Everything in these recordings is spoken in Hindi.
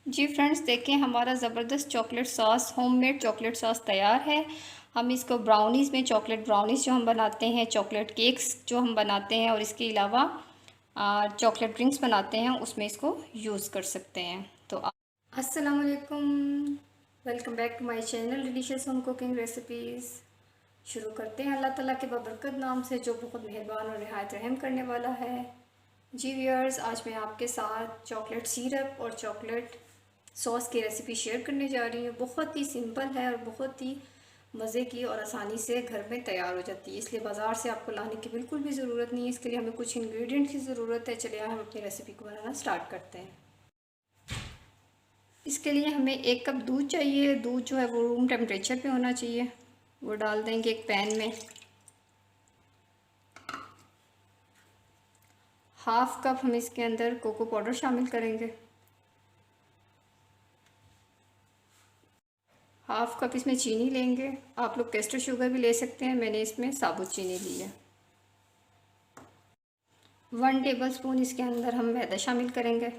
जी फ्रेंड्स, देखें हमारा ज़बरदस्त chocolate sauce, homemade chocolate sauce तैयार है। हम इसको ब्राउनीज़ में, चॉकलेट ब्राउनीज़ जो हम बनाते हैं, चॉकलेट केक्स जो हम बनाते हैं और इसके अलावा चॉकलेट ड्रिंक्स बनाते हैं, उसमें इसको यूज़ कर सकते हैं। तो अस्सलाम वालेकुम, welcome back to my channel delicious home cooking recipes. शुरू करते हैं अल्लाह ताला के बबरकत नाम से, जो बहुत मेहरबान और निहायत रहम करने वाला है। जी व्यूअर्स, आज मैं आपके साथ चॉकलेट सिरप और चॉकलेट सॉस की रेसिपी शेयर करने जा रही हूँ। बहुत ही सिंपल है और बहुत ही मज़े की और आसानी से घर में तैयार हो जाती है, इसलिए बाज़ार से आपको लाने की बिल्कुल भी ज़रूरत नहीं है। इसके लिए हमें कुछ इंग्रेडिएंट्स की ज़रूरत है। चलिए हम अपनी रेसिपी को बनाना स्टार्ट करते हैं। इसके लिए हमें 1 कप दूध चाहिए। दूध जो है वो रूम टेम्परेचर पे होना चाहिए। वो डाल देंगे एक पैन में। हाफ़ कप हम इसके अंदर कोको पाउडर शामिल करेंगे। हाफ़ कप इसमें चीनी लेंगे। आप लोग कैस्टर शुगर भी ले सकते हैं, मैंने इसमें साबुत चीनी ली है। 1 टेबलस्पून इसके अंदर हम मैदा शामिल करेंगे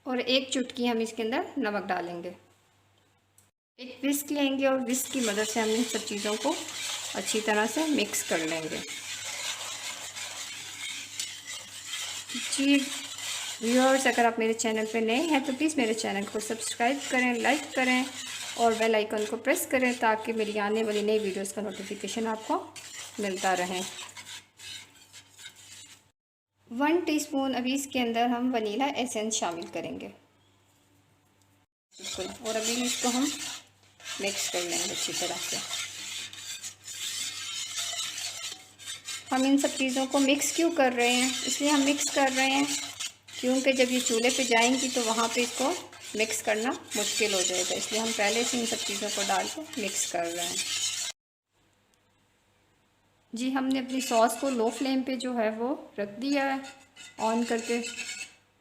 और 1 चुटकी हम इसके अंदर नमक डालेंगे। एक विस्क लेंगे और विस्क की मदद से हम इन सब चीज़ों को अच्छी तरह से मिक्स कर लेंगे। जी व्यूअर्स, अगर आप मेरे चैनल पर नए हैं तो प्लीज़ मेरे चैनल को सब्सक्राइब करें, लाइक करें और बेल आइकन को प्रेस करें, ताकि मेरी आने वाली नई वीडियोस का नोटिफिकेशन आपको मिलता रहे। 1 टीस्पून अभी इसके अंदर हम वनीला एसेंस शामिल करेंगे बिल्कुल, और अभी इसको हम मिक्स कर लेंगे अच्छी तरह से। हम इन सब चीज़ों को मिक्स क्यों कर रहे हैं? इसलिए हम मिक्स कर रहे हैं क्योंकि जब ये चूल्हे पे जाएंगी तो वहाँ पे इसको मिक्स करना मुश्किल हो जाएगा, इसलिए हम पहले से इन सब चीज़ों को डाल के मिक्स कर रहे हैं। जी, हमने अपनी सॉस को लो फ्लेम पे जो है वो रख दिया है ऑन करके,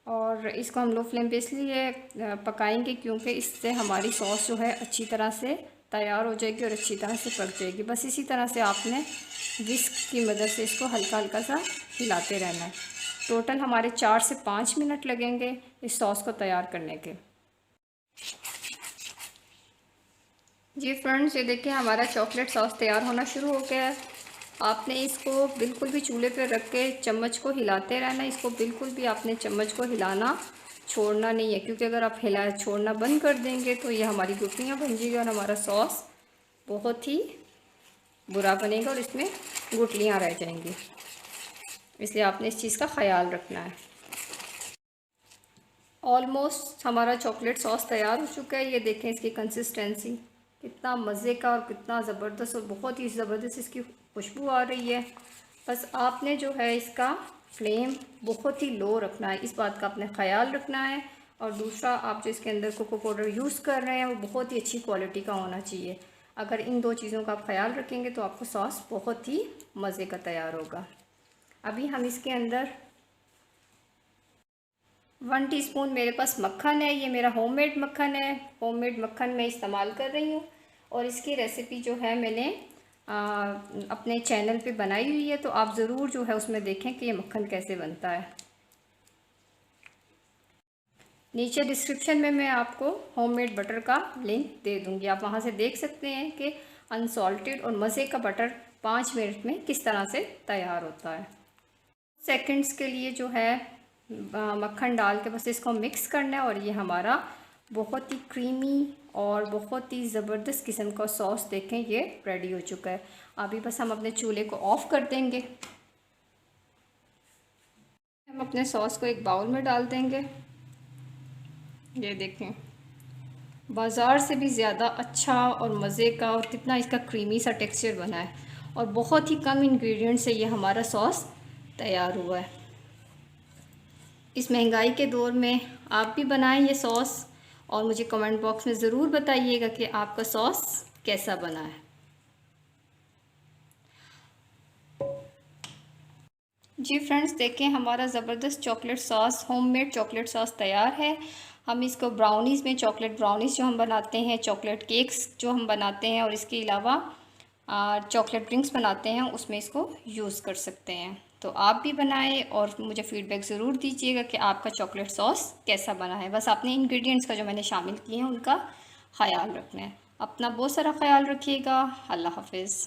और इसको हम लो फ्लेम पे इसलिए पकाएंगे क्योंकि इससे हमारी सॉस जो है अच्छी तरह से तैयार हो जाएगी और अच्छी तरह से पक जाएगी। बस इसी तरह से आपने विस्क की मदद से इसको हल्का हल्का सा हिलाते रहना है। टोटल हमारे 4 से 5 मिनट लगेंगे इस सॉस को तैयार करने के। जी फ्रेंड्स, ये देखिए हमारा चॉकलेट सॉस तैयार होना शुरू हो गया है। आपने इसको बिल्कुल भी चूल्हे पर रख के चम्मच को हिलाते रहना। इसको बिल्कुल भी आपने चम्मच को हिलाना छोड़ना नहीं है, क्योंकि अगर आप हिला छोड़ना बंद कर देंगे तो ये हमारी गुठलियाँ बन जाएगी और हमारा सॉस बहुत ही बुरा बनेगा और इसमें गुठलियाँ रह जाएंगी। इसलिए आपने इस चीज़ का ख्याल रखना है। ऑलमोस्ट हमारा चॉकलेट सॉस तैयार हो चुका है। ये देखें इसकी कंसिस्टेंसी, कितना मज़े का और कितना ज़बरदस्त, और बहुत ही ज़बरदस्त इसकी खुशबू आ रही है। बस आपने जो है इसका फ्लेम बहुत ही लो रखना है, इस बात का आपने ख्याल रखना है। और दूसरा, आप जो इसके अंदर कोको पाउडर यूज़ कर रहे हैं वो बहुत ही अच्छी क्वालिटी का होना चाहिए। अगर इन 2 चीज़ों का आप ख्याल रखेंगे तो आपका सॉस बहुत ही मज़े का तैयार होगा। अभी हम इसके अंदर 1 टीस्पून मेरे पास मक्खन है। ये मेरा होममेड मक्खन है। होममेड मक्खन मैं इस्तेमाल कर रही हूँ और इसकी रेसिपी जो है मैंने अपने चैनल पे बनाई हुई है, तो आप ज़रूर जो है उसमें देखें कि ये मक्खन कैसे बनता है। नीचे डिस्क्रिप्शन में मैं आपको होममेड बटर का लिंक दे दूँगी, आप वहाँ से देख सकते हैं कि अनसॉल्टेड और मज़े का बटर 5 मिनट में किस तरह से तैयार होता है। सेकंड्स के लिए जो है मक्खन डाल के बस इसको मिक्स करना है और ये हमारा बहुत ही क्रीमी और बहुत ही ज़बरदस्त किस्म का सॉस देखें ये रेडी हो चुका है। अभी बस हम अपने चूल्हे को ऑफ़ कर देंगे। हम अपने सॉस को एक बाउल में डाल देंगे। ये देखें, बाज़ार से भी ज़्यादा अच्छा और मज़े का और कितना इसका क्रीमी सा टेक्सचर बना है, और बहुत ही कम इंग्रेडिएंट से ये हमारा सॉस तैयार हुआ है। इस महंगाई के दौर में आप भी बनाएं ये सॉस, और मुझे कमेंट बॉक्स में ज़रूर बताइएगा कि आपका सॉस कैसा बना है। जी फ्रेंड्स, देखें हमारा ज़बरदस्त chocolate sauce, homemade chocolate sauce तैयार है। हम इसको ब्राउनीज़ में, चॉकलेट ब्राउनीज़ जो हम बनाते हैं, चॉकलेट केक्स जो हम बनाते हैं और इसके अलावा चॉकलेट ड्रिंक्स बनाते हैं, उसमें इसको यूज़ कर सकते हैं। तो आप भी बनाएं और मुझे फ़ीडबैक ज़रूर दीजिएगा कि आपका चॉकलेट सॉस कैसा बना है। बस अपने इंग्रेडिएंट्स का जो मैंने शामिल किए हैं उनका ख़याल रखना है। अपना बहुत सारा ख़याल रखिएगा। अल्लाह हाफ़िज़।